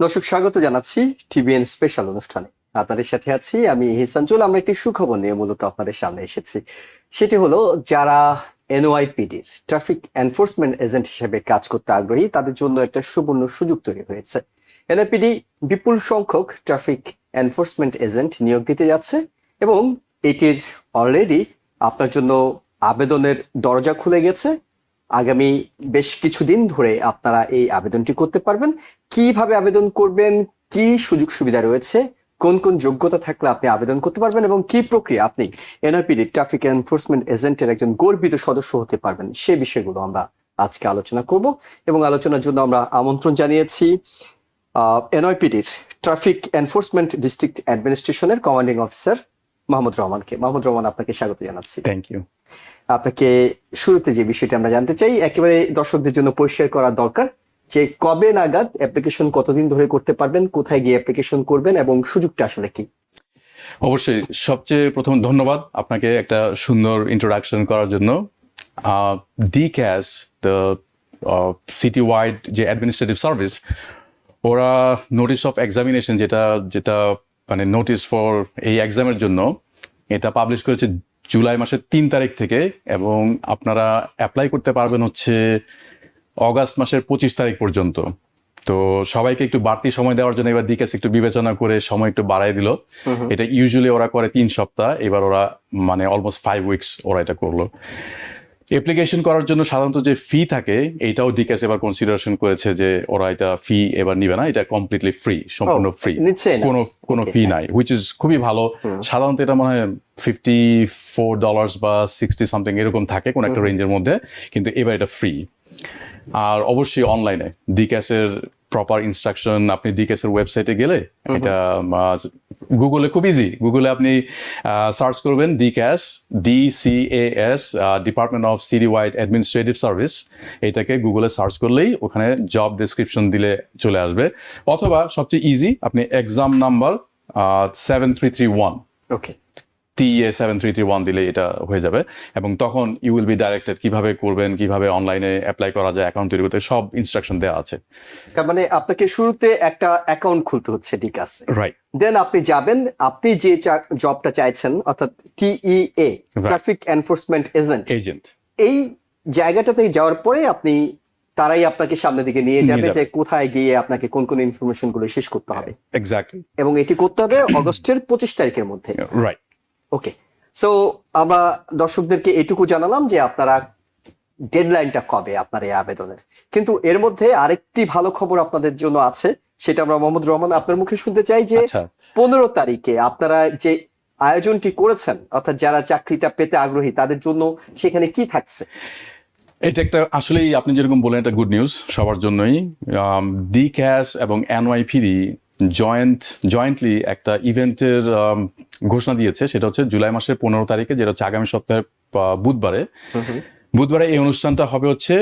দর্শক স্বাগত জানাচ্ছি টিভিএন স্পেশাল অনুষ্ঠানে। আপনাদের সাথে আছি আমি হিসানচুল। আমরা একটি সুখবর নিয়ে মূলত আপনাদের সামনে এসেছি। সেটি হলো যারা এনওয়াইপিডির ট্রাফিক এনফোর্সমেন্ট এজেন্ট হিসেবে কাজ করতে আগ্রহী তাদের জন্য একটা সুবর্ণ সুযোগ তৈরি হয়েছে। এনওয়াইপিডি বিপুল সংখ্যক ট্রাফিক এনফোর্সমেন্ট এজেন্ট নিয়োগ দিতে যাচ্ছে এবং এটির অলরেডি আপনার জন্য আবেদনের দরজা খুলে গেছে। আগামী বেশ কিছুদিন ধরে আপনারা এই আবেদনটি করতে পারবেন। কিভাবে আবেদন করবেন, কি সুযোগ সুবিধা রয়েছে, কোন কোন যোগ্যতা থাকলে আপনি আবেদন করতে পারবেন এবং কি প্রক্রিয়া আপনি এনআইপিডি ট্রাফিক এনফোর্সমেন্ট এজেন্টের একজন গর্বিত সদস্য হতে পারবেন, সে বিষয়গুলো আমরা আজকে আলোচনা করব। এবং আলোচনার জন্য আমরা আমন্ত্রণ জানিয়েছি এনআইপিডির ট্রাফিক এনফোর্সমেন্ট ডিস্ট্রিক্ট অ্যাডমিনিস্ট্রেশনের কমান্ডিং অফিসার মাহমুদ রহমানকে। মাহমুদ রহমান, আপনাকে স্বাগত জানাচ্ছি। Thank you. আপনাকে শুরুতে যে বিষয়টা আমরা জানতে চাই, একেবারে দর্শকদের জন্য পরিষ্কার করা দরকার যে কবে নাগাদ অ্যাপ্লিকেশন, কতদিন ধরে করতে পারবেন, কোথায় গিয়ে অ্যাপ্লিকেশন করবেন এবং সুযোগটা আসলে কি? অবশ্যই সবচেয়ে প্রথম ধন্যবাদ আপনাকে একটা সুন্দর ইন্ট্রোডাকশন করার জন্য। ডিক্যাস, দ্য সিটি ওয়াইড যে অ্যাডমিনিস্ট্রেটিভ সার্ভিস, ওরা নোটিস অফ এক্সামিনেশন যেটা যেটা মানে নোটিস ফর এই এক্সামের জন্য, এটা পাবলিশ করেছে জুলাই মাসের 3 তারিখ থেকে, এবং আপনারা অ্যাপ্লাই করতে পারবেন হচ্ছে অগাস্ট মাসের 25 তারিখ পর্যন্ত। তো সবাইকে একটু বাড়তি সময় দেওয়ার জন্য এবার ডিকেস একটু বিবেচনা করে সময় একটু বাড়াই দিল। এটা ইউজুয়ালি ওরা করে 3 সপ্তাহ, এবার ওরা মানে অলমোস্ট 5 উইকস ওরা এটা করলো। অ্যাপ্লিকেশন করার জন্য সাধারণত যে ফি থাকে এইটাও ডিকেস এবার কনসিডারেশন করেছে যে ওরা এটা ফি এবার নিবে না, এটা কমপ্লিটলি ফ্রি, সম্পূর্ণ ফ্রি, কোনো ফি নাই, হুইচ ইজ খুবই ভালো। সাধারণত এটা মনে হয় $54 বা 60 সামথিং এরকম থাকে কোন একটা রেঞ্জের মধ্যে, কিন্তু এবার এটা ফ্রি। আর অবশ্যই অনলাইনে ডিক্যাসের প্রপার ইনস্ট্রাকশন, আপনি ডিক্যাসের ওয়েবসাইটে গেলে এটা গুগলে খুব ইজি, গুগলে আপনি সার্চ করবেন ডিক্যাস, DCAS, department of city wide administrative service, এটাকে গুগলে সার্চ করলেই ওখানে জব ডেসক্রিপশন দিলে চলে আসবে। অথবা সবচেয়ে ইজি, আপনি এক্সাম নাম্বার 7331 ওকে TA 7331 দিলে এটা হয়ে যাবে, এবং তখন ইউ উইল বি ডাইরেক্টেড কিভাবে করবেন, কিভাবে অনলাইনে অ্যাপ্লাই করা যায়, অ্যাকাউন্ট তৈরি করতে, সব ইনস্ট্রাকশন দেওয়া আছে। তার মানে আপনাকে শুরুতে একটা অ্যাকাউন্ট খুলতে হচ্ছে, ঠিক আছে? রাইট। দেন আপনি যাবেন, আপনি যে জবটা চাইছেন অর্থাৎ TEA ট্রাফিক এনফোর্সমেন্ট এজেন্ট, এই জায়গাটাতে যাওয়ার পরে আপনি তারাই আপনাকে সামনের দিকে নিয়ে যাবে যে কোথায় গিয়ে আপনাকে কোন কোন ইনফরমেশন গুলো শেষ করতে হবে। এক্স্যাক্টলি। এবং এটি করতে হবে অগস্টের 25 তারিখের মধ্যে। রাইট। ওকে, সো আমরা দর্শকদেরকে এটুকু জানালাম যে আপনারা ডেডলাইনটা কবে আপনার এই আবেদনের। কিন্তু এর মধ্যে আরেকটি ভালো খবর আপনাদের জন্য আছে, সেটা আমরা মোহাম্মদ রহমান আপনার মুখে শুনতে চাই যে 15 তারিখে আপনারা যে আয়োজনটি করেছেন, অর্থাৎ যারা চাকরিটা পেতে আগ্রহী তাদের জন্য সেখানে কি থাকছে? এটা একটা আসলেই আপনি যেরকম বলেন এটা গুড নিউজ সবার জন্যই। ডিক্যাস এবং এনওয়াইপিডি জয়েন্টলি একটা ইভেন্টের ঘোষণা দিয়েছে, সেটা হচ্ছে জুলাই মাসের 15 তারিখে, যেটা হচ্ছে আগামী সপ্তাহে বুধবারে। এই অনুষ্ঠানটা হবে হচ্ছে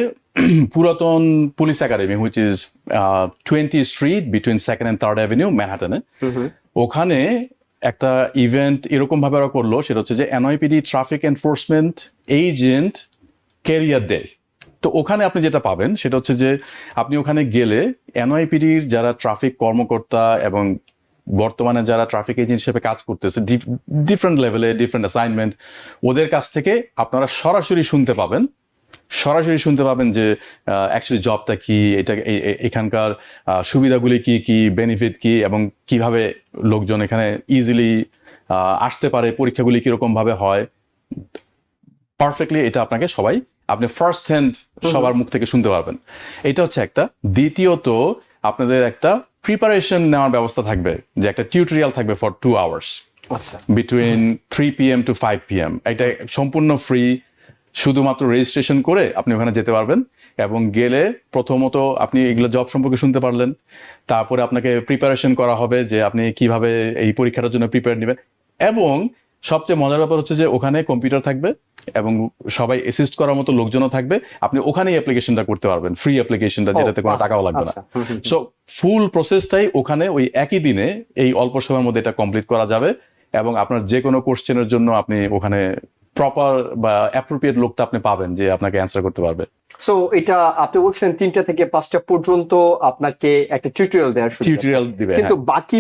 পুরাতন police academy, which is 20 street between 2nd and 3rd avenue, ম্যানহাটনে। ওখানে একটা ইভেন্ট এরকম ভাবে ওরা করলো, সেটা হচ্ছে যে NYPD traffic enforcement agent career day. তো ওখানে আপনি যেটা পাবেন সেটা হচ্ছে যে আপনি ওখানে গেলে এনওয়াইপিডির যারা ট্রাফিক কর্মকর্তা এবং বর্তমানে যারা ট্রাফিক এজেন্ট হিসেবে কাজ করতেছে ডিফারেন্ট লেভেলে, ডিফারেন্ট অ্যাসাইনমেন্ট, ওদের কাছ থেকে আপনারা সরাসরি শুনতে পাবেন যে অ্যাকচুয়ালি জবটা কি, এটা এখানকার সুবিধাগুলি কি কি, বেনিফিট কি, এবং কিভাবে লোকজন এখানে ইজিলি আসতে পারে, পরীক্ষাগুলি কিরকম ভাবে হয়, পারফেক্টলি এটা আপনাকে আপনি ফার্স্ট হ্যান্ড সবার মুখ থেকে শুনতে পারবেন। এটা হচ্ছে একটা। দ্বিতীয়ত, আপনাদের একটা প্রিপারেশন নেওয়ার ব্যবস্থা থাকবে, যে একটা টিউটোরিয়াল থাকবে for 2 hours between 3 PM to 5 PM। এটা সম্পূর্ণ ফ্রি, শুধুমাত্র রেজিস্ট্রেশন করে আপনি ওখানে যেতে পারবেন, এবং গেলে প্রথমত আপনি এগুলো জব সম্পর্কে শুনতে পারলেন, তারপরে আপনাকে প্রিপারেশন করা হবে যে আপনি কিভাবে এই পরীক্ষাটার জন্য প্রিপেয়ার নেবেন। এবং সবচেয়ে মজার ব্যাপার হচ্ছে যে ওখানে কম্পিউটার থাকবে এবং সবাই অ্যাসিস্ট করার মতো লোকজনও থাকবে, আপনি ওখানেই অ্যাপ্লিকেশনটা করতে পারবেন, ফ্রি অ্যাপ্লিকেশনটা, যেটাতে কোনো টাকাও লাগবে না। সো ফুল প্রসেসটাই ওখানে ওই একই দিনে, এই অল্প সময়ের মধ্যে এটা কমপ্লিট করা যাবে, এবং আপনার যে কোনো কোশ্চেনের জন্য আপনি ওখানে প্রপার বা অ্যাপ্রোপ্রিয়েট লোকটা আপনি পাবেন যে আপনাকে অ্যান্সার করতে পারবে। সো এটা আপনি বলছেন 3টা থেকে 5টা পর্যন্ত আপনাকে একটা টিউটোরিয়াল দেওয়ার সুযোগ আছে। টিউটোরিয়াল দিবে, কিন্তু বাকি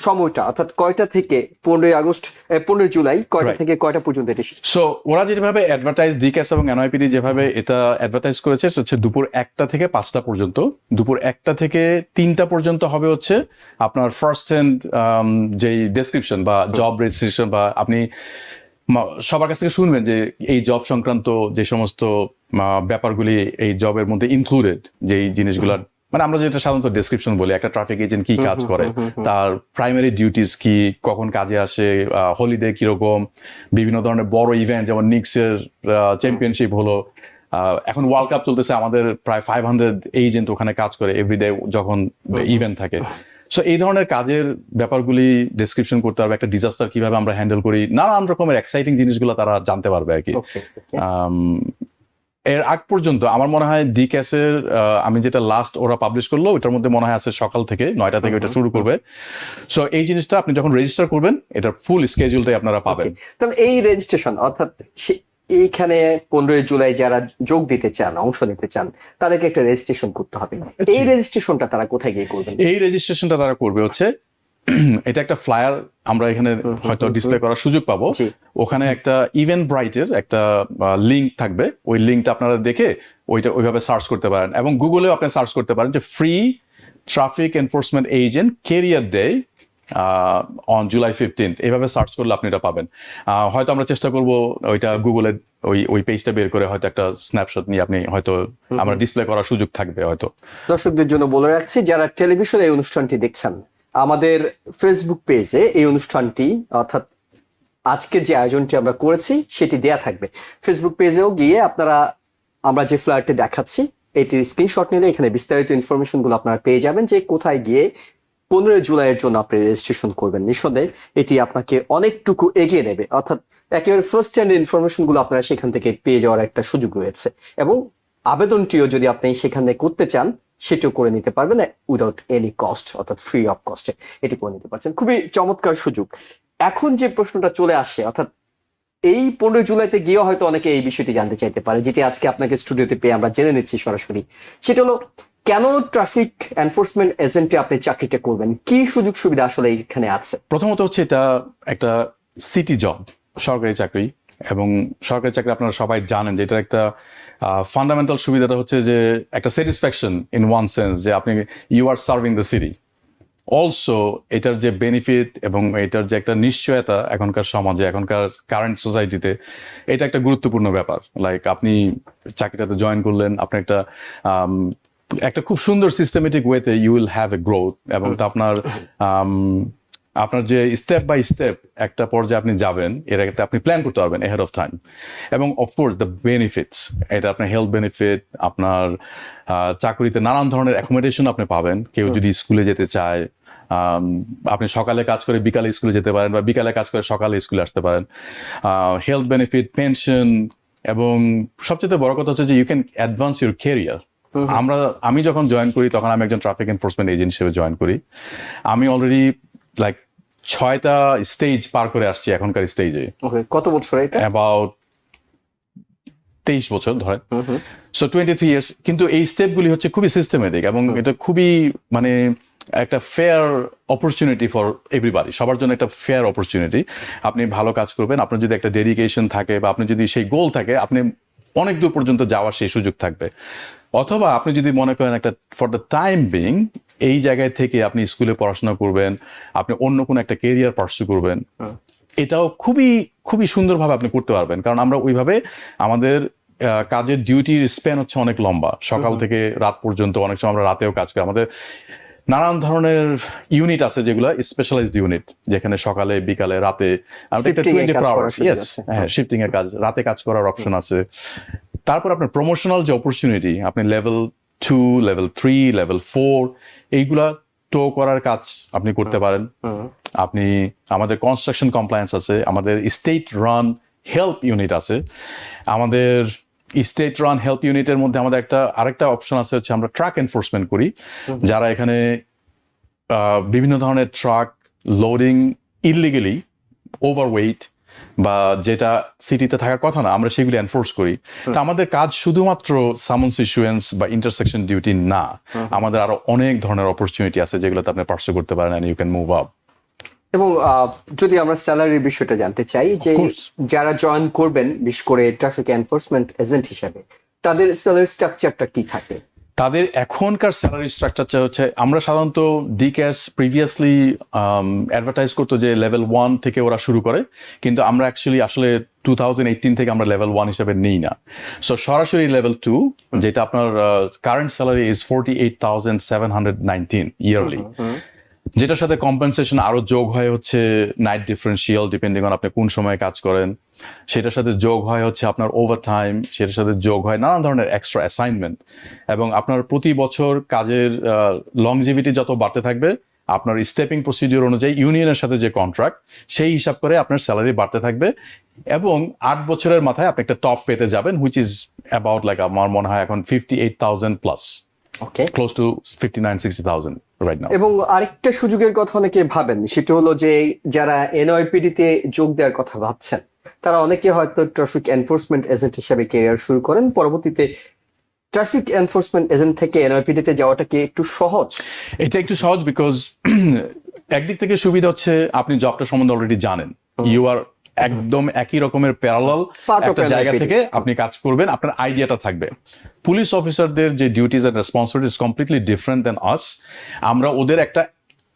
সময়টা অর্থাৎ কয়টা থেকে 15 জুলাই কয়টা Right. থেকে কয়টা পর্যন্ত এটা সো ওরা যেভাবে অ্যাডভার্টাইজ ডিক্যাস এবং এনওয়াইপিডি যেভাবে এটা অ্যাডভার্টাইজ করেছে সেটা হচ্ছে দুপুর 1টা থেকে 5টা পর্যন্ত। দুপুর 1টা থেকে 3টা পর্যন্ত হবে হচ্ছে আপনার ফার্স্ট হ্যান্ড যেই ডেসক্রিপশন বা জব রেজিস্ট্রেশন, বা আপনি সবার কাছ থেকে শুনবেন যে এই জব সংক্রান্ত যে সমস্ত ব্যাপারগুলি এই জবের মধ্যে ইনক্লুডেড, যেই জিনিসগুলার মানে আমরা যেটা সাধারণত ডেসক্রিপশন বলি, একটা ট্রাফিক এজেন্ট কি কাজ করে, তার প্রাইমারি ডিউটিস কি, কখন কাজে আসে, হলিডে কিরকম, বিভিন্ন ধরনের বড় ইভেন্ট যেমন নিক্সের চ্যাম্পিয়নশিপ হলো, এখন ওয়ার্ল্ড কাপ চলতেছে, আমাদের প্রায় 500 এজেন্ট ওখানে কাজ করে এভরিডে যখন ইভেন্ট থাকে। সো এই ধরনের কাজের ব্যাপারগুলি ডেসক্রিপশন করতে পারবে, একটা ডিজাস্টার কিভাবে আমরা হ্যান্ডেল করি, নানান রকমের এক্সাইটিং জিনিসগুলো তারা জানতে পারবে আর কি। এর আগ পর্যন্ত আমার মনে হয় ডিক্যাসের আমি যেটা লাস্ট ওরা পাবলিশ করলো ওটার মধ্যে মনে হয় আছে সকাল থেকে 9টা থেকে এটা শুরু করবে। সো এই জিনিসটা আপনি যখন রেজিস্টার করবেন এটার ফুল স্কেডিউলটাই আপনারা পাবেন। তাহলে এই রেজিস্ট্রেশন অর্থাৎ এইখানে 15 জুলাই যারা যোগ দিতে চান, অংশ নিতে চান, তাদেরকে একটা রেজিস্ট্রেশন করতে হবে। এই রেজিস্ট্রেশনটা তারা কোথায় গিয়ে করবেন? এই রেজিস্ট্রেশনটা তারা করবে হচ্ছে এটা একটা ফ্লায়ার আমরা এখানে হয়তো ডিসপ্লে করার সুযোগ পাবো। ওখানে একটা ইভেন্ট ব্রাইটের একটা লিঙ্ক থাকবে, ওই লিঙ্কটা আপনারা দেখে ওইভাবে সার্চ করতে পারেন, এবং গুগলেও আপনি সার্চ করতে পারেন যে free traffic enforcement agent career day on July 15th, এইভাবে সার্চ করলে আপনি এটা পাবেন। হয়তো আমরা চেষ্টা করবো ওইটা গুগলে ওই পেজটা বের করে হয়তো একটা স্ন্যাপশট নিয়ে আপনি হয়তো আমরা ডিসপ্লে করার সুযোগ থাকবে হয়তো। দর্শকদের জন্য বলে রাখছি, যারা টেলিভিশনে এই অনুষ্ঠানটি দেখছেন, আমাদের ফেসবুক পেজে এই অনুষ্ঠানটি অর্থাৎ আজকের যে আয়োজনটি আমরা করেছি সেটি দেয়া থাকবে। ফেসবুক পেজেও গিয়ে আপনারা আমরা যে ফ্লায়ারটি দেখাচ্ছি এটির স্ক্রিনশট নিলে এখানে বিস্তারিত ইনফরমেশন গুলো আপনারা পেয়ে যাবেন, যে কোথায় গিয়ে 15 জুলাইয়ের জন্য আপনি রেজিস্ট্রেশন করবেন। নিঃসন্দেহে এটি আপনাকে অনেকটুকু এগিয়ে নেবে, অর্থাৎ একেবারে ফার্স্ট হ্যান্ড ইনফরমেশন গুলো আপনারা সেখান থেকে পেয়ে যাওয়ার একটা সুযোগ রয়েছে, এবং আবেদনটিও যদি আপনি সেখানে করতে চান সেটিও করে নিতে পারবেন উইদাউট এনি কস্ট, অর্থাৎ ফ্রি অফ কস্টে এটি করে নিতে পারছেন। খুবই চমৎকার সুযোগ। এখন যে প্রশ্নটা চলে আসে, অর্থাৎ এই 15 জুলাইতে গিয়ে হয়তো অনেকে এই বিষয়টি জানতে চাইতে পারে, যেটি আজকে আপনাকে স্টুডিওতে পেয়ে আমরা জেনে নিচ্ছি সরাসরি, সেটা হলো কেন ট্রাফিক এনফোর্সমেন্ট এজেন্টে আপনি চাকরিটা করবেন, কি সুযোগ সুবিধা আসলে এখানে আছে? প্রথমত হচ্ছে এটা একটা সিটি জব, সরকারি চাকরি, এবং সরকারি চাকরি আপনারা সবাই জানেন যে এটার একটা ফান্ডামেন্টাল সুবিধাটা হচ্ছে যে একটা স্যাটিসফ্যাকশন ইন ওয়ান সেন্স, যে আপনি you are serving the city. Also এটার যে বেনিফিট এবং এটার যে একটা নিশ্চয়তা এখনকার সমাজে, এখনকার কারেন্ট সোসাইটিতে, এটা একটা গুরুত্বপূর্ণ ব্যাপার। লাইক আপনি চাকরিটাতে জয়েন করলেন, আপনি একটা খুব সুন্দর সিস্টেমেটিক ওয়েতে you will have a growth, এবং আপনার যে স্টেপ বাই স্টেপ একটা পর্যায়ে আপনি যাবেন, এর একটা আপনি প্ল্যান করতে পারবেন এহেড অফ টাইম। এবং অফকোর্স দ্য বেনিফিটস, এটা আপনার হেলথ বেনিফিট, আপনার চাকরিতে নানান ধরনের অ্যাকোমোডেশন আপনি পাবেন। কেউ যদি স্কুলে যেতে চায়, আপনি সকালে কাজ করে বিকালে স্কুলে যেতে পারেন, বা বিকালে কাজ করে সকালে স্কুলে আসতে পারেন। হেলথ বেনিফিট, পেনশন, এবং সবচেয়ে বড় কথা হচ্ছে যে you can advance your career. আমি যখন জয়েন করি তখন আমি একজন ট্রাফিক এনফোর্সমেন্ট এজেন্ট হিসেবে জয়েন করি। আমি অলরেডি লাইক 6টা স্টেজ পার করে আসছি এখনকার স্টেজে। কত বছর এটা? অ্যাবাউট 23 বছর ধরে। So 23 years. কিন্তু এই স্টেপগুলি হচ্ছে খুবই সিস্টেমেটিক, এবং এটা খুবই মানে একটা ফেয়ার অপরচুনিটি ফর এভরিবডি, সবার জন্য একটা ফেয়ার অপরচুনিটি। আপনি ভালো কাজ করবেন, আপনার যদি একটা ডেডিকেশন থাকে বা আপনি যদি সেই গোল থাকে, আপনি অনেক দূর পর্যন্ত যাওয়ার সেই সুযোগ থাকবে। অথবা আপনি যদি মনে করেন একটা ফর দ্য টাইম বিং এই জায়গায় থেকে আপনি স্কুলে পড়াশোনা করবেন, আপনি অন্য কোনো একটা কেরিয়ার পার্সু করবেন, এটাও খুবই খুবই সুন্দরভাবে আপনি করতে পারবেন। কারণ আমরা ওইভাবে আমাদের কাজের ডিউটির স্প্যান হচ্ছে অনেক লম্বা, সকাল থেকে রাত পর্যন্ত, অনেক সময় আমরা রাতেও কাজ করি। আমাদের নানান ধরনের ইউনিট আছে যেগুলো স্পেশালাইজড ইউনিট, যেখানে সকালে বিকালে রাতে শিফটিং এর কাজ, রাতে কাজ করার অপশন আছে। তারপর আপনার প্রমোশনাল যে অপরচুনিটি, আপনি লেভেল 2, লেভেল 3, লেভেল 4 এইগুলা টো করার কাজ আপনি করতে পারেন। আপনি আমাদের কনস্ট্রাকশন কমপ্লায়েন্স আছে, আমাদের স্টেট রান হেল্প ইউনিট আছে। আমাদের স্টেট রান হেল্প ইউনিটের মধ্যে আমাদের আরেকটা অপশন আছে হচ্ছে আমরা ট্রাক এনফোর্সমেন্ট করি, যারা এখানে বিভিন্ন ধরনের ট্রাক লোডিং ইললিগালি, ওভারওয়েট, বা যেটা সিটিতে থাকার কথা না, আমরা সেগুলি এনফোর্স করি। তো আমাদের কাজ শুধুমাত্র সামন্স ইস্যুয়েন্স বা ইন্টারসেকশন ডিউটি না, আমাদের আরো অনেক ধরনের অপরচুনিটি আছে যেগুলোতে আপনি পার্সু করতে পারেন, and you can move up. এবং যদি আমরা স্যালারির বিষয়টা জানতে চাই, যে course. যারা জয়েন করবেন বিশেষ করে ট্রাফিক এনফোর্সমেন্ট এজেন্ট হিসেবে, তাদের স্যালারি স্ট্রাকচারটা কি থাকে? তাদের এখনকার স্যালারি স্ট্রাকচারটা হচ্ছে, আমরা সাধারণত ডিক্যাশ প্রিভিয়াসলি অ্যাডভার্টাইজ করতো যে লেভেল 1 থেকে ওরা শুরু করে, কিন্তু আমরা আসলে 2018 থেকে আমরা লেভেল 1 হিসেবে নিই না। সো সরাসরি লেভেল 2, যেটা আপনার কারেন্ট স্যালারি ইজ 48,719 ইয়ারলি, যেটার সাথে কম্পেনসেশন আরো যোগ হয় হচ্ছে নাইট ডিফারেন্সিয়াল, ডিপেন্ডিং অন আপনি কোন সময় কাজ করেন, সেটার সাথে যোগ হয় হচ্ছে আপনার ওভারটাইম, সেটার সাথে যোগ হয় নানান ধরনের এক্সট্রা অ্যাসাইনমেন্ট, এবং আপনার প্রতি বছর কাজের লংজিভিটি যত বাড়তে থাকবে, আপনার স্টেপিং প্রসিডিউর অনুযায়ী ইউনিয়নের সাথে যে কন্ট্রাক্ট, সেই হিসাব করে আপনার স্যালারি বাড়তে থাকবে, এবং 8 বছরের মাথায় আপনি একটা টপ পেতে যাবেন, হুইচ ইজ অ্যাবাউট লাইক, আমার মনে হয় এখন 58,000 প্লাস, ওকে, ক্লোজ টু 59-60,000 রাইট নাও। এবং আরেকটা সুযোগের কথা অনেকে ভাবেন, সেটা হলো যে যারা এনওয়াইপিডি তে যোগ দেওয়ার কথা ভাবছেন, তারা অনেকে হয়তো ট্রাফিক এনফোর্সমেন্ট এজেন্ট হিসেবে ক্যারিয়ার শুরু করেন, পরবর্তীতে ট্রাফিক এনফোর্সমেন্ট এজেন্ট থেকে এনওয়াইপিডি তে যাওয়াটা কি একটু সহজ? এটা একটু সহজ, বিকজ একদিক থেকে সুবিধা হচ্ছে আপনি জবটা সম্বন্ধে অলরেডি জানেন, ইউ আর একদম একই রকমের প্যারালাল Part of একটা জায়গা NYPD থেকে আপনি কাজ করবেন, আপনার আইডিয়াটা থাকবে। পুলিশ অফিসারদের যে duties and responsibilities completely different than us. আমরা ওদের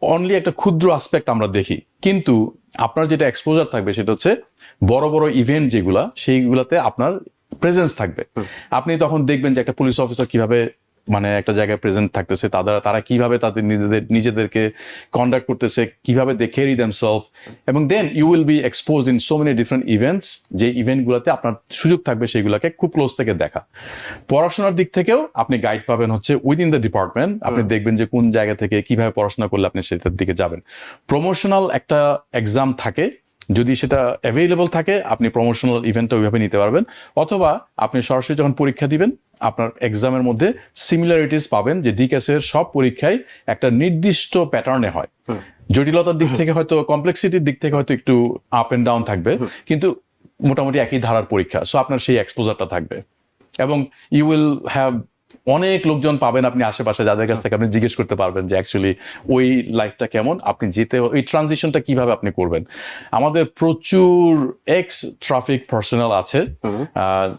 অনলি একটা ক্ষুদ্র আসপেক্ট আমরা দেখি, কিন্তু আপনার যেটা এক্সপোজার থাকবে সেটা হচ্ছে বড় বড় ইভেন্ট যেগুলা, সেইগুলাতে আপনার প্রেজেন্স থাকবে। আপনি তখন দেখবেন যে একটা পুলিশ অফিসার কিভাবে মানে একটা জায়গায় প্রেজেন্ট থাকতেছে, তারা কিভাবে তাদের নিজেদেরকে কন্ডাক্ট করতেছে, কিভাবে দে ক্যারি দেমসেলফ, এবং then you will be exposed in so many different events, যে ইভেন্টগুলোতে আপনার সুযোগ থাকবে সেইগুলোকে খুব ক্লোজ থেকে দেখা। পড়াশোনার দিক থেকেও আপনি গাইড পাবেন হচ্ছে উইদিন দ্য ডিপার্টমেন্ট, আপনি দেখবেন যে কোন জায়গা থেকে কিভাবে পড়াশোনা করলে আপনি সেটার দিকে যাবেন। প্রমোশনাল একটা এক্সাম থাকে, যদি সেটা অ্যাভেলেবল থাকে আপনি প্রমোশনাল ইভেন্টটা ওইভাবে নিতে পারবেন, অথবা আপনি সরাসরি যখন পরীক্ষা দিবেন আপনার এক্সামের মধ্যে সিমিলারিটিস পাবেন, যে ডিক্যাসের সব পরীক্ষায় একটা নির্দিষ্ট প্যাটার্নে হয়। জটিলতার দিক থেকে হয়তো, কমপ্লেক্সিটির দিক থেকে হয়তো একটু আপ এন্ড ডাউন থাকবে, কিন্তু মোটামুটি একই ধারার পরীক্ষা। সো আপনার সেই এক্সপোজারটা থাকবে, এবং ইউ উইল হ্যাভ অনেক লোকজন পাবেন আপনি আশেপাশে, যাদের কাছ থেকে আপনি জিজ্ঞেস করতে পারবেন যে অ্যাকচুয়ালি ওই লাইফটা কেমন, আপনি ওই ট্রানজিশনটা কিভাবে আপনি করবেন। আমাদের প্রচুর এক্স ট্রাফিক পার্সোনাল আছে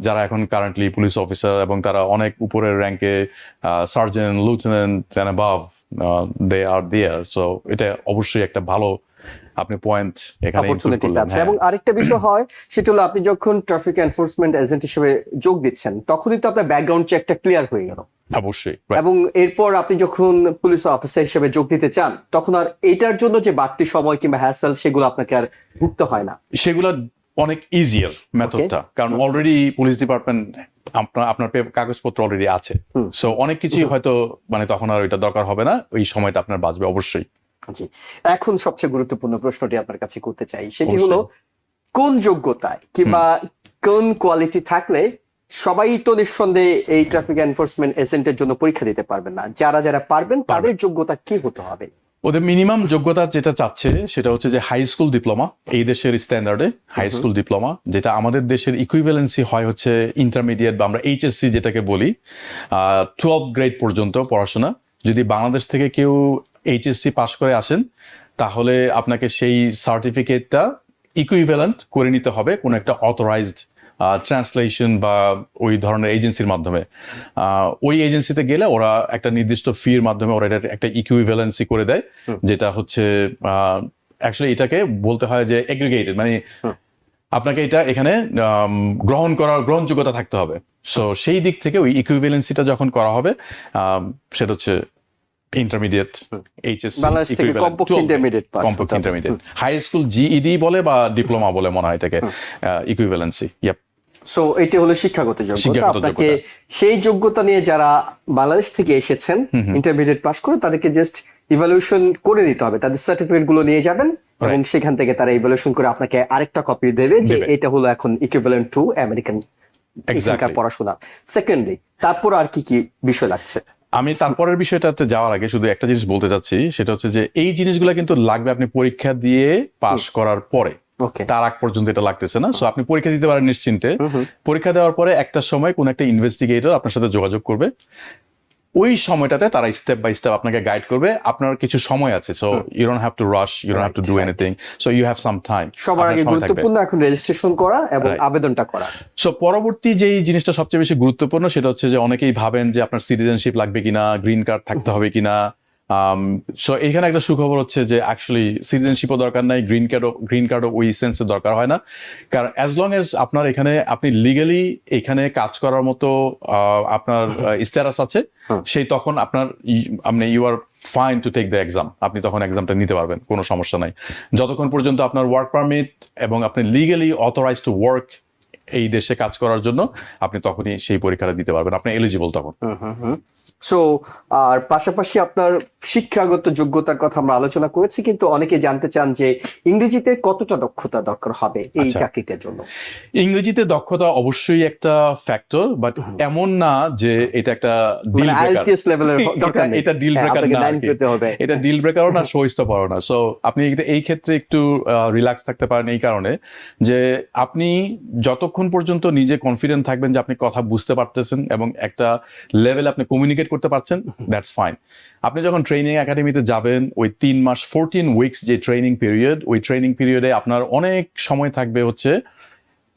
যারা এখন কারেন্টলি পুলিশ অফিসার, এবং তারা অনেক উপরের র্যাঙ্কে, sergeant, lieutenant and above, they are there. So এটা অবশ্যই একটা ভালো আপনি পয়েন্ট এখানে include অপরচুনিটিস করলেন। আছে। হ্যাঁ। এবং আরেকটা বিষয় হয়, সেটা হলো আপনি যখন ট্রাফিক এনফোর্সমেন্ট এজেন্ট হিসেবে যোগ দিচ্ছেন, তখনই তো আপনার ব্যাকগ্রাউন্ড চেকটা ক্লিয়ার হয়ে গেল, অবশ্যই right. এবং এরপর আপনি যখন পুলিশ অফিসার হিসেবে যোগ দিতে চান, তখন আর এটার জন্য যে বাড়তি সময় কিংবা হ্যাসেল, সেগুলো আপনাকে আর ভুগতে হয় না। সেগুলো অনেক ইজিয়ার মেথডটা, কারণ অলরেডি পুলিশ ডিপার্টমেন্ট আপনার কাগজপত্র অলরেডি আছে। সো অনেক কিছুই হয়তো মানে তখন আর ওইটা দরকার হবে না, ওই সময়টা আপনার বাঁচবে অবশ্যই। জি, এখন সবচেয়ে গুরুত্বপূর্ণ প্রশ্নটি আপনার কাছে করতে চাই, সেটি হলো কোন যোগ্যতায় কিংবা কোন কোয়ালিটি থাকলে সবাই তো নিঃসন্দেহে এই ট্রাফিক এনফোর্সমেন্ট এজেন্টের জন্য পরীক্ষা দিতে পারবেন না, যারা যারা পারবেন তাদের যোগ্যতা কি হতে হবে? ওদের মিনিমাম যোগ্যতা যেটা চাচ্ছে সেটা হচ্ছে যে হাই স্কুল ডিপ্লোমা, এই দেশের স্ট্যান্ডার্ডে হাই স্কুল ডিপ্লোমা, যেটা আমাদের দেশের ইকুইভ্যালেন্সি হয় হচ্ছে ইন্টারমিডিয়েট, বা আমরা এইচএসসি যেটাকে বলি, 12th গ্রেড পর্যন্ত পড়াশোনা। যদি বাংলাদেশ থেকে কেউ এইচএসসি পাশ করে আসেন, তাহলে আপনাকে সেই সার্টিফিকেটটা ইকুইভ্যালেন্ট করে নিতে হবে কোনো একটা অথরাইজড ট্রান্সলেশন বা ওই ধরনের এজেন্সির মাধ্যমে। ওই এজেন্সিতে গেলে ওরা একটা নির্দিষ্ট ফির মাধ্যমে ওরা এটা একটা ইকুইভ্যালেন্সি করে দেয়, যেটা হচ্ছে অ্যাকচুয়ালি এটাকে বলতে হয় যে এগ্রিগেটেড, মানে আপনাকে এটা এখানে গ্রহণযোগ্যতা থাকতে হবে। সো সেই দিক থেকে ওই ইকুইভ্যালেন্সিটা যখন করা হবে, সেটা হচ্ছে ইন্টারমিডিয়েট, এইচএসসি, বাংলাদেশ থেকে কমপক্ষে ইন্টারমিডিয়েট পাস, কমপক্ষে ইন্টারমিডিয়েট, হাই স্কুল জিইডি বলে বা ডিপ্লোমা বলে মনে হয় এটাকে, ইকুইভ্যালেন্সি। ইয়াপ। সো এটি হলো শিক্ষাগত যোগ্যতা। শিক্ষাগত আপনাকে সেই যোগ্যতা নিয়ে যারা বাংলাদেশ থেকে এসেছেন ইন্টারমিডিয়েট পাস করে, তাদেরকে জাস্ট ইভালুয়েশন করে নিতে হবে, তাদের সার্টিফিকেট গুলো নিয়ে যাবেন, এবং সেখান থেকে তারা ইভালুয়েশন করে আপনাকে আরেকটা কপি দেবে যে এটা হলো এখন ইকুইভ্যালেন্ট টু আমেরিকান এখানকার পড়াশোনা। সেকেন্ডলি, তারপর আর কি কি বিষয় লাগছে? আমি তারপরের বিষয়টাতে যাওয়ার আগে শুধু একটা জিনিস বলতে চাচ্ছি, সেটা হচ্ছে যে এই জিনিসগুলো কিন্তু লাগবে আপনি পরীক্ষা দিয়ে পাশ করার পরে। ওকে, তার আগ পর্যন্ত এটা লাগতেছে না। সো আপনি পরীক্ষা দিতে পারেন নিশ্চিন্তে। পরীক্ষা দেওয়ার পরে একটা সময় কোন একটা ইনভেস্টিগেটর আপনার সাথে যোগাযোগ করবে। ওই সময়টাতে তারা স্টেপ বাই স্টেপ আপনাকে গাইড করবে। আপনার কিছু সময় আছে, so you don't have to rush, you don't have to do anything, so you have some time. সবার আগে গুরুত্বপূর্ণ এখন রেজিস্ট্রেশন করা এবং Right. আবেদনটা করা। সো পরবর্তী যেই জিনিসটা সবচেয়ে বেশি গুরুত্বপূর্ণ সেটা হচ্ছে যে অনেকেই ভাবেন যে আপনার সিটিজেনশিপ লাগবে কিনা, গ্রিন কার্ড থাকতে হবে কিনা। সো এখানে একটা সুখবর হচ্ছে যে অ্যাকচুয়ালি সিটিজেনশিপও দরকার নাই, গ্রিন কার্ডও ওই সেন্সে দরকার হয় না। কারণ অ্যাজ লং এজ আপনার এখানে আপনি লিগালি এখানে কাজ করার মতো আপনার স্ট্যাটাস আছে, সেই তখন আপনার আপনি you are fine to take the exam. আপনি তখন এক্সামটা নিতে পারবেন, কোনো সমস্যা নাই। যতক্ষণ পর্যন্ত আপনার ওয়ার্ক পারমিট এবং আপনি লিগালি অথরাইজ টু ওয়ার্ক এই দেশে কাজ করার জন্য, আপনি তখনই সেই পরীক্ষাটা দিতে পারবেন, আপনি এলিজিবল তখন। সো আর পাশাপাশি আপনার শিক্ষাগত যোগ্যতার কথা আমরা আলোচনা করেছি, কিন্তু অনেকে জানতে চান যে ইংরেজিতে কতটা দক্ষতা দরকার হবে এই আচ্ছা। চাকরিটার জন্য। ইংরেজিতে দক্ষতা অবশ্যই একটা ফ্যাক্টর, বাট এমন না যে এটা একটা ডিল ব্রেকার। আইএলটিএস লেভেলের দরকার নেই, এটা ডিল ব্রেকার আপনাকে না, 9 পেতে হবে। এটা ডিল ব্রেকারও না, শোইস্টপারও না। সো আপনি এই ক্ষেত্রে একটু রিল্যাক্স থাকতে পারেন এই কারণে যে আপনি যতক্ষণ পর্যন্ত নিজে কনফিডেন্ট থাকবেন যে আপনি কথা বুঝতে পারতেছেন এবং একটা লেভেল আপনি কমিউনিকেট করতে পারছেন, দ্যাটস ফাইন। আপনি যখন ট্রেনিং একাডেমিতে যাবেন, ওই 3 মাস 14 উইকস যে ট্রেনিং পিরিয়ড, ওই ট্রেনিং পিরিয়ডে আপনার অনেক সময় থাকবে হচ্ছে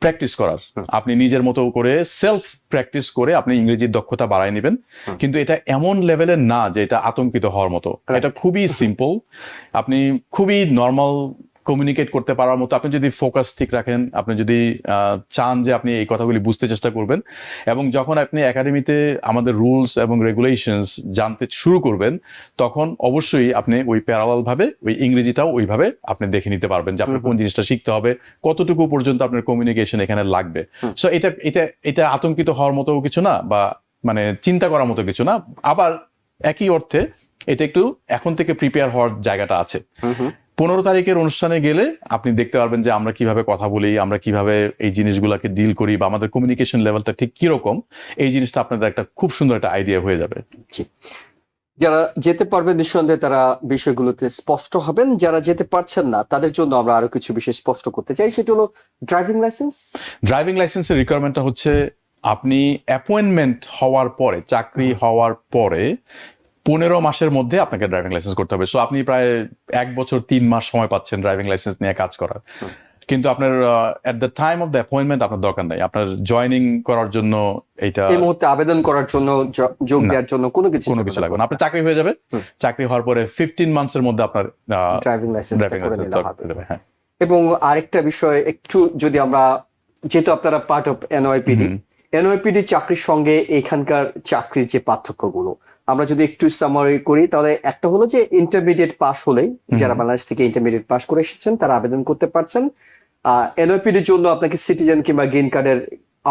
প্র্যাকটিস করার। আপনি নিজের মতো করে সেলফ প্র্যাকটিস করে আপনি ইংরেজির দক্ষতা বাড়ায় নেবেন। কিন্তু এটা এমন লেভেলের না যে এটা আতঙ্কিত হওয়ার মতো। এটা খুবই সিম্পল, আপনি খুবই নর্মাল কমিউনিকেট করতে পারার মতো। আপনি যদি ফোকাস ঠিক রাখেন, আপনি যদি চান যে আপনি এই কথাগুলি বুঝতে চেষ্টা করবেন, এবং যখন আপনি একাডেমিতে আমাদের রুলস এবং রেগুলেশনস জানতে শুরু করবেন, তখন অবশ্যই আপনি ওই প্যারালাল ভাবে ওই ইংরেজিটাও ওইভাবে আপনি দেখে নিতে পারবেন যে আপনার কোন জিনিসটা শিখতে হবে, কতটুকু পর্যন্ত আপনার কমিউনিকেশন এখানে লাগবে। সো এটা এটা এটা আতঙ্কিত হওয়ার মতো কিছু না, বা মানে চিন্তা করার মতো কিছু না। আবার একই অর্থে এটা একটু এখন থেকে প্রিপেয়ার হওয়ার জায়গাটা আছে। 15 তারিখের অনুষ্ঠানে গেলে আপনি দেখতে পারবেন যে আমরা কিভাবে কথা বলি, আমরা কিভাবে এই জিনিসগুলোকে ডিল করি, বা আমাদের কমিউনিকেশন লেভেলটা ঠিক কিরকম, এই জিনিসটা আপনাদের একটা খুব সুন্দর একটা আইডিয়া হয়ে যাবে। যারা যেতে পারবেন নিঃসন্দেহে তারা বিষয়গুলোতে স্পষ্ট হবেন, যারা যেতে পারছেন না তাদের জন্য আমরা আরো কিছু বিষয় স্পষ্ট করতে চাই। সেটা হলো ড্রাইভিং লাইসেন্স। ড্রাইভিং লাইসেন্সের রিকোয়ারমেন্টটা হচ্ছে আপনি অ্যাপয়েন্টমেন্ট হওয়ার পরে, চাকরি হওয়ার পরে 15 মাসের মধ্যে আপনাকে ড্রাইভিং লাইসেন্স করতে হবে। সো আপনি প্রায় 1 বছর 3 মাস সময় পাচ্ছেন ড্রাইভিং লাইসেন্স নিয়ে কাজ করার। কিন্তু আপনার at the time of the appointment আপনার দরকার নাই, আপনার জয়েনিং করার জন্য এইটা এই মুহূর্তে আবেদন করার জন্য, যোগ দেওয়ার জন্য কোনো কিছু লাগবে না। আপনার চাকরি হয়ে যাবে, চাকরি হওয়ার পরে 15 মান্থসের মধ্যে আপনার ড্রাইভিং লাইসেন্স দরকার হবে। হ্যাঁ, এবং আরেকটা বিষয় একটু যদি আমরা, যেহেতু আপনারা পার্ট অফ এনওআইপিডি চাকরির সঙ্গে এখানকার চাকরির যে পার্থক্যগুলো আমরা যদি একটু সামারি করি, তাহলে একটা হলো যে ইন্টারমিডিয়েট পাস হলেই, যারা বাংলাদেশ থেকে ইন্টারমিডিয়েট পাস করে এসেছেন তারা আবেদন করতে পারছেন। এনওআইপিডির জন্য আপনাকে সিটিজেন কিংবা গ্রিন কার্ডের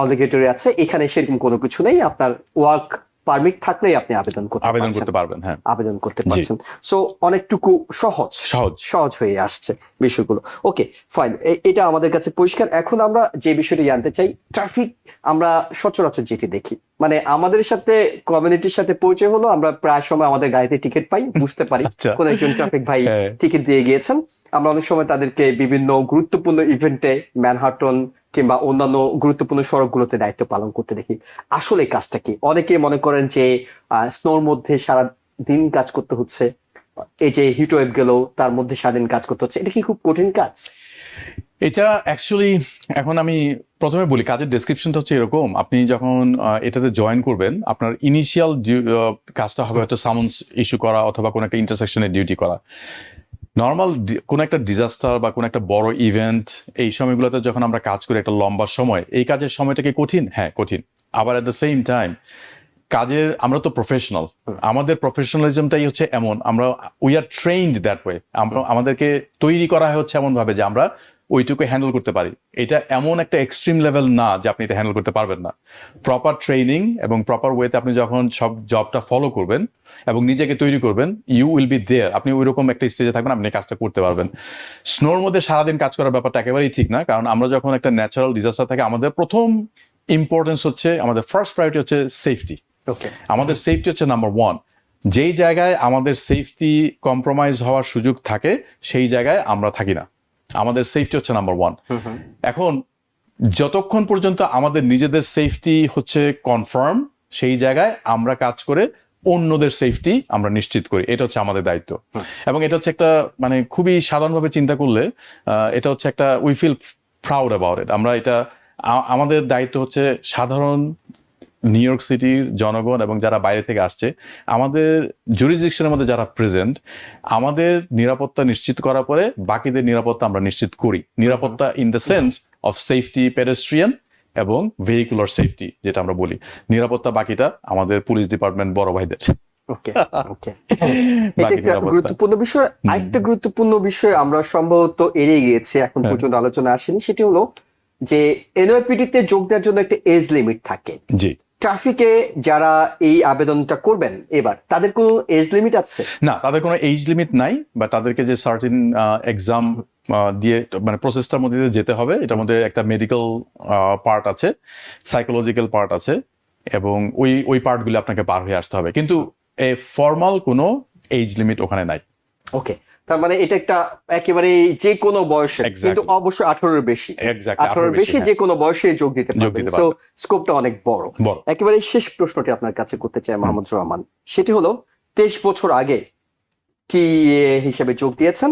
অবলিগেটরি আছে, এখানে সেরকম কোনো কিছু নেই। আপনার ওয়ার্ক পারমিট থাকলেই আপনি আবেদন করতে পারবেন। হ্যাঁ, আবেদন করতে পারছেন। সো অনেকটুকু সহজ হয়ে আসছে বিষয়গুলো। ওকে, ফাইন, এটা আমাদের কাছে পরিষ্কার। এখন আমরা যে বিষয়টি জানতে চাই, ট্রাফিক আমরা সচরাচর যেটি দেখি, মানে আমাদের সাথে কমিউনিটির সাথে পরিচয় হলো, আমরা প্রায় সময় আমাদের গাড়িতে টিকিট পাই, বুঝতে পারি কোন একজন ট্রাফিক ভাই টিকিট দিয়ে গিয়েছেন। আমরা অনেক সময় তাদেরকে বিভিন্ন গুরুত্বপূর্ণ ইভেন্টে ম্যানহাটন কিংবা অন্যান্য গুরুত্বপূর্ণ সড়কগুলোতে দায়িত্ব পালন করতে দেখি। আসলে কাজটা কি? অনেকে মনে করেন যে স্নোর মধ্যে সারা দিন কাজ করতে হচ্ছে, এই যে হিট ওয়েভ গেল তার মধ্যে সারাদিন কাজ করতে হচ্ছে, এটা কি খুব কঠিন কাজ? এটা অ্যাকচুয়ালি, এখন আমি প্রথমে বলি কাজের ডেসক্রিপশনটা হচ্ছে এরকম। আপনি যখন এটাতে জয়েন করবেন, আপনার ইনিশিয়াল কাজটা হবে হয়তো সামন্স ইস্যু করা অথবা কোনো একটা ইন্টারসেকশনে ডিউটি করা। নর্মাল কোনো একটা ডিজাস্টার বা কোনো একটা বড় ইভেন্ট, এই সময়গুলোতে যখন আমরা কাজ করি একটা লম্বা সময়, এই কাজের সময়টা কি কঠিন? হ্যাঁ, কঠিন। আবার অ্যাট দ্য সেম টাইম কাজের, আমরা তো প্রফেশনাল, আমাদের প্রফেশনালিজমটাই হচ্ছে এমন, আমরা we are trained that way. আমাদেরকে তৈরি করা হচ্ছে এমন ভাবে যে আমরা ওইটুকু হ্যান্ডেল করতে পারি। এটা এমন একটা এক্সট্রিম লেভেল না যে আপনি এটা হ্যান্ডেল করতে পারবেন না। প্রপার ট্রেনিং এবং প্রপার ওয়েতে আপনি যখন সব জবটা ফলো করবেন এবং নিজেকে তৈরি করবেন, ইউ উইল বি দেয়ার, আপনি ওইরকম একটা স্টেজে থাকবেন, আপনি কাজটা করতে পারবেন। স্নোর মধ্যে সারাদিন কাজ করার ব্যাপারটা একেবারেই ঠিক না, কারণ আমরা যখন একটা ন্যাচারাল ডিজাস্টার থাকে, আমাদের প্রথম ইম্পর্টেন্স হচ্ছে, আমাদের ফার্স্ট প্রায়োরিটি হচ্ছে সেফটি। আমাদের সেফটি হচ্ছে নাম্বার 1। যেই জায়গায় আমাদের সেফটি কম্প্রোমাইজ হওয়ার সুযোগ থাকে সেই জায়গায় আমরা থাকি না। আমাদের সেফটি হচ্ছে নাম্বার ওয়ান। এখন যতক্ষণ পর্যন্ত আমাদের নিজেদের সেফটি হচ্ছে কনফার্ম, সেই জায়গায় আমরা কাজ করে অন্যদের সেফটি আমরা নিশ্চিত করি, এটা হচ্ছে আমাদের দায়িত্ব। এবং এটা হচ্ছে একটা মানে খুবই সাধারণভাবে চিন্তা করলে এটা হচ্ছে একটা we feel proud about it. আমরা এটা আমাদের দায়িত্ব হচ্ছে সাধারণ নিউ ইয়র্ক সিটির জনগণ এবং যারা বাইরে থেকে আসছে, আমাদের জুরিসডিকশনের মধ্যে যারা প্রেজেন্ট, আমাদের নিরাপত্তা নিশ্চিত করার পরে বাকিদের নিরাপত্তা আমরা নিশ্চিত করি। নিরাপত্তা in the sense of safety pedestrian এবং ভেহিকুলার সেফটি, যেটা আমরা বলি। নিরাপত্তা বাকিটা আমাদের পুলিশ ডিপার্টমেন্ট বড় ভাইদের। ওকে ওকে, এটা একটা গুরুত্বপূর্ণ বিষয়। আরেকটা গুরুত্বপূর্ণ বিষয় আমরা সম্ভবত এড়িয়ে গিয়েছি, এখন পর্যন্ত আলোচনা আসেনি, সেটি হলো যে এনওআইপিডি তে যোগ দেওয়ার জন্য একটা এজ লিমিট থাকে। জি, ট্রাফিকে যারা এই আবেদনটা করবেন এবার, তাদের কোনো এজ লিমিট আছে? না, তাদের কোনো এজ লিমিট নাই, বা তাদেরকে যে সার্টিন এক্সাম দিয়ে মানে প্রসেসটার মধ্যে দিয়ে যেতে হবে। এটার মধ্যে একটা মেডিকেল পার্ট আছে, সাইকোলজিক্যাল পার্ট আছে, এবং ওই পার্টগুলো আপনাকে পার হয়ে আসতে হবে, কিন্তু ফর্মাল কোনো এজ লিমিট ওখানে নাই। ওকে, তার মানে এটা একটা একেবারে যে কোনো বয়সে, কিন্তু অবশ্যই 18-এর বেশি, 18-এর বেশি যে কোনো বয়সে যোগ দিতে পারবেন। সো স্কোপটা অনেক বড়। একেবারে শেষ প্রশ্নটি আপনার কাছে করতে চাই মোহাম্মদ রহমান, সেটি হলো 23 বছর আগে টিএ হিসেবে যোগ দিয়েছেন,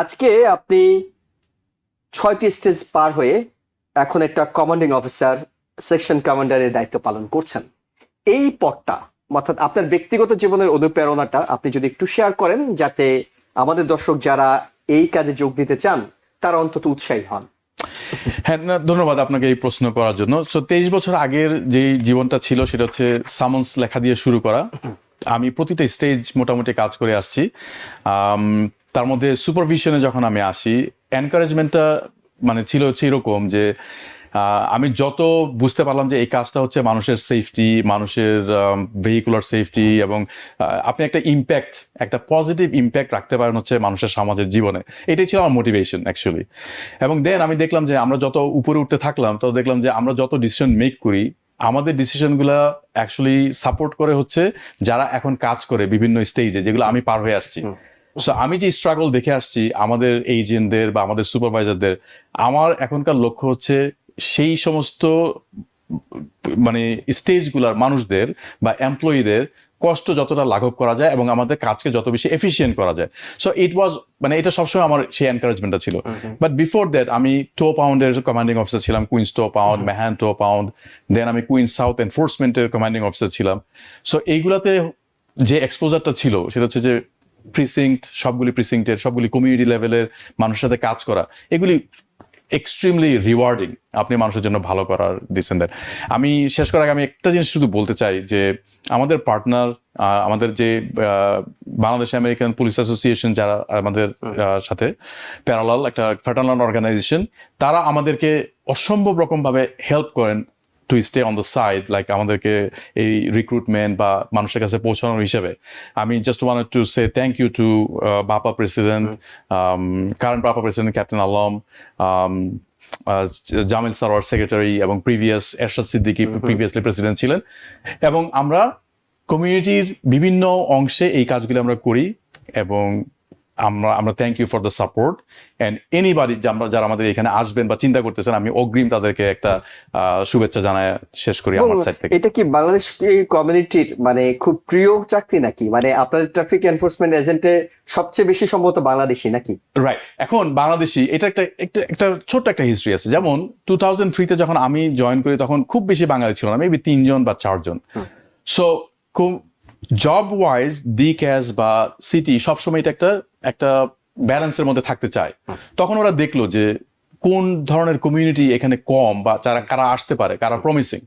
আজকে আপনি 6টি স্টেজ পার হয়ে এখন একটা কমান্ডিং অফিসার, সেকশন কমান্ডারের দায়িত্ব পালন করছেন। এই পদটা, অর্থাৎ আপনার ব্যক্তিগত জীবনের অনুপ্রেরণাটা আপনি যদি একটু শেয়ার করেন, যাতে আমাদের দর্শক যারা এই কাজে যোগ দিতে চান তারা অন্তত উৎসাহী হন। হ্যাঁ, ধন্যবাদ আপনাকে এই প্রশ্ন করার জন্য। সো 23 বছর আগের যে জীবনটা ছিল সেটা হচ্ছে সামন্স লেখা দিয়ে শুরু করা। আমি প্রতিটা স্টেজ মোটামুটি কাজ করে আসছি। তার মধ্যে সুপারভিশনে যখন আমি আসি, এনকারেজমেন্টটা মানে ছিল হচ্ছে এরকম যে আমি যত বুঝতে পারলাম যে এই কাজটা হচ্ছে মানুষের সেফটি, মানুষের ভেহিকুলার সেফটি, এবং আপনি একটা ইম্প্যাক্ট, একটা পজিটিভ ইম্প্যাক্ট রাখতে পারেন হচ্ছে মানুষের সমাজের জীবনে, এটাই ছিল আমার মোটিভেশন অ্যাকচুয়ালি। এবং দেন আমি দেখলাম যে আমরা যত উপরে উঠতে থাকলাম, তত দেখলাম যে আমরা যত ডিসিশন মেক করি, আমাদের ডিসিশনগুলো অ্যাকচুয়ালি সাপোর্ট করে হচ্ছে যারা এখন কাজ করে বিভিন্ন স্টেজে, যেগুলো আমি পার হয়ে আসছি। সো আমি যে স্ট্রাগল দেখে আসছি আমাদের এজেন্টদের বা আমাদের সুপারভাইজারদের, আমার এখনকার লক্ষ্য হচ্ছে সেই সমস্ত মানে স্টেজগুলার মানুষদের বা এমপ্লয়ীদের কষ্ট যতটা লাঘব করা যায় এবং আমাদের কাজকে যত বেশি এফিসিয়েন্ট করা যায়। সো ইট ওয়াজ মানে এটা সবসময় আমার সেই এনকারেজমেন্টটা ছিল। বাট বিফোর দ্যাট আমি টো পাউন্ডের কমান্ডিং অফিসার ছিলাম, কুইন্স টো পাউন্ড, ম্যাহান টো পাউন্ড, দেন আমি কুইন্স সাউথ এনফোর্সমেন্টের কমান্ডিং অফিসার ছিলাম। সো এইগুলাতে যে এক্সপোজারটা ছিল সেটা হচ্ছে যে প্রিসিংক্ট, সবগুলি কমিউনিটি লেভেলের মানুষের সাথে কাজ করা, এগুলি এক্সট্রিমলি রিওয়ার্ডিং। আপনি মানুষের জন্য ভালো করার দিচ্ছেন। আমি শেষ করার আগে আমি একটা জিনিস শুধু বলতে চাই যে আমাদের পার্টনার, আমাদের যে বাংলাদেশ আমেরিকান পুলিশ অ্যাসোসিয়েশন, যারা আমাদের সাথে প্যারালাল একটা ফেডারেল অর্গানাইজেশন, তারা আমাদেরকে অসম্ভব রকম ভাবে হেল্প করেন to stay on the side, like আমাদেরকে এই রিক্রুটমেন্ট বা মানুষের কাছে পৌঁছানোর হিসেবে। আমি just wanted to say thank you to BAPA president, current BAPA president captain Alam, Jamil Sarwar secretary, এবং previous Ershad Siddiqui previously president ছিলেন। এবং আমরা কমিউনিটির বিভিন্ন অংশে এই কাজগুলি আমরা করি, এবং আমরা thank you for the support and anybody যারা আমাদের এখানে আসবেন বা চিন্তা করতেছেন, আমি অগ্রিম তাদেরকে একটা শুভেচ্ছা জানায় শেষ করি আমার সাইড থেকে। এটা কি বাংলাদেশ কমিউনিটির মানে খুব প্রিয় চাকরি নাকি? মানে আপনাদের ট্রাফিক এনফোর্সমেন্ট এজেন্টে সবচেয়ে বেশি সম্ভবত বাংলাদেশি নাকি? রাইট। এখন বাংলাদেশি এটা একটা ছোট্ট একটা হিস্ট্রি আছে। যেমন 2003-তে যখন আমি জয়েন করি তখন খুব বেশি বাঙালি ছিল না, মেবি 3 জন বা 4 জন। সো জব ওয়াইজ ডিক্যাস বা সিটি সবসময় এটা একটা ব্যালেন্সের মধ্যে থাকতে চায়। তখন ওরা দেখলো যে কোন ধরনের কমিউনিটি এখানে কম, বা কারা আসতে পারে, কারা প্রমিসিং।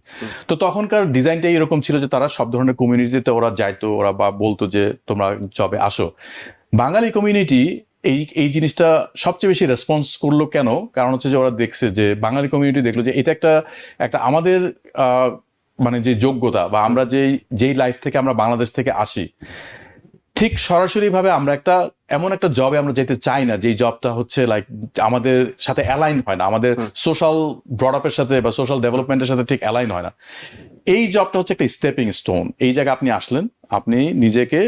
তো তখনকার ডিজাইনটা এরকম ছিল যে তারা সব ধরনের কমিউনিটিতে ওরা যাইতো, ওরা বা বলতো যে তোমরা জবে আসো। বাঙালি কমিউনিটি এই জিনিসটা সবচেয়ে বেশি রেসপন্স করলো কেন? কারণ হচ্ছে যে ওরা দেখছে যে বাঙালি কমিউনিটি দেখলো যে এটা একটা আমাদের মানে যে যোগ্যতা, বা আমরা যেই লাইফ থেকে আমরা বাংলাদেশ থেকে আসি, ঠিক সরাসরি ভাবে আমরা এমন একটা জবে আমরা যেতে চাই না যেই জবটা হচ্ছে লাইক আমাদের সাথে অ্যালাইন হয় না, আমাদের সোশ্যাল ব্রডআপের সাথে বা সোশ্যাল ডেভেলপমেন্টের সাথে ঠিক অ্যালাইন হয় না। এই জবটা হচ্ছে একটা স্টেপিং স্টোন। এই জায়গায় আপনি আসলেন, আপনি নিজেকে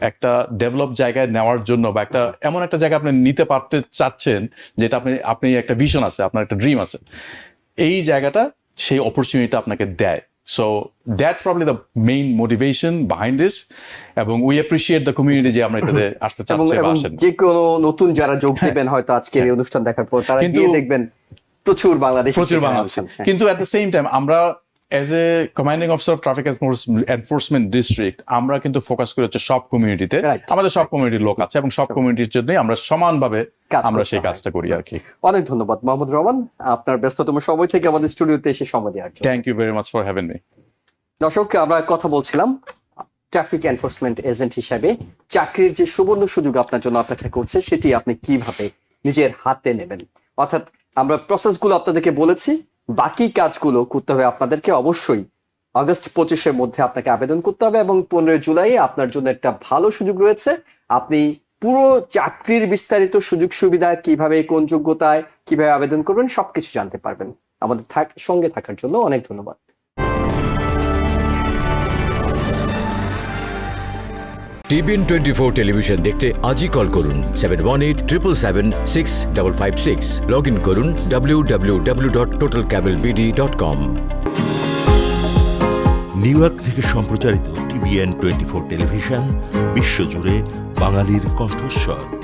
একটা ডেভেলপ জায়গায় নেওয়ার জন্য বা একটা এমন একটা জায়গা আপনি নিতে পারতে চাচ্ছেন, যেটা আপনি একটা ভিশন আছে, আপনার একটা ড্রিম আছে, এই জায়গাটা সেই অপরচুনিটিটা আপনাকে দেয়। So that's probably the main motivation behind this, এবং উই অ্যাপ্রিসিয়েট দ্য কমিউনিটি যে আমরা এটাতে আসতে এবং চাচ্ছি বা এবং আসেন। যে কোনো নতুন যারা যোগ দেবেন হয়তো আজকের এই অনুষ্ঠান দেখার পর, তারা কিন্তু- গিয়ে দেখবেন প্রচুর বাংলাদেশি প্রচুর সেখানে বাংলা আছেন। হ্যাঁ। কিন্তু অ্যাট দ্য সেম টাইম আমরা as a commanding officer of traffic enforcement district আমরা কিন্তু ফোকাস করি হচ্ছে সব কমিউনিটিতে। Right. আমাদের সব কমিউনিটির লোক আছে এবং সব কমিউনিটির জন্যই আমরা সমানভাবে কাজ আমরা করতে সেই হয়। কাজটা করি আর কি। অনেক ধন্যবাদ মোহাম্মদ রহমান, আপনার ব্যস্ততম সময় থেকে আমাদের স্টুডিওতে এসে সময় দেওয়ার জন্য। Thank you very much for having me. দর্শক, আমরা কথা বলছিলাম ট্রাফিক এনফোর্সমেন্ট এজেন্ট হিসাবে চাকরির যে সুবর্ণ সুযোগ আপনার জন্য অপেক্ষা করছে, সেটি আপনি কিভাবে নিজের হাতে নেবেন। অর্থাৎ আমরা প্রসেসগুলো আপনাদেরকে বলেছি, বাকি কাজগুলো করতে হবে আপনাদেরকে। অবশ্যই আগস্ট 25-এর মধ্যে আপনাকে আবেদন করতে হবে এবং 15 জুলাই আপনার জন্য একটা ভালো সুযোগ রয়েছে। আপনি পুরো চাকরির বিস্তারিত সুযোগ সুবিধা, কিভাবে, কোন যোগ্যতায় কিভাবে আবেদন করবেন, সবকিছু জানতে পারবেন। আমাদের সঙ্গে থাকার জন্য অনেক ধন্যবাদ। TBN 24 টেলিভিশন দেখতে আজই কল করুন 7187776556। লগ ইন করুন www.totalcablebd.com। নিউ ইয়র্ক থেকে সম্প্রচারিত TBN 24 টেলিভিশন বিশ্বজুড়ে বাঙালির কণ্ঠস্বর।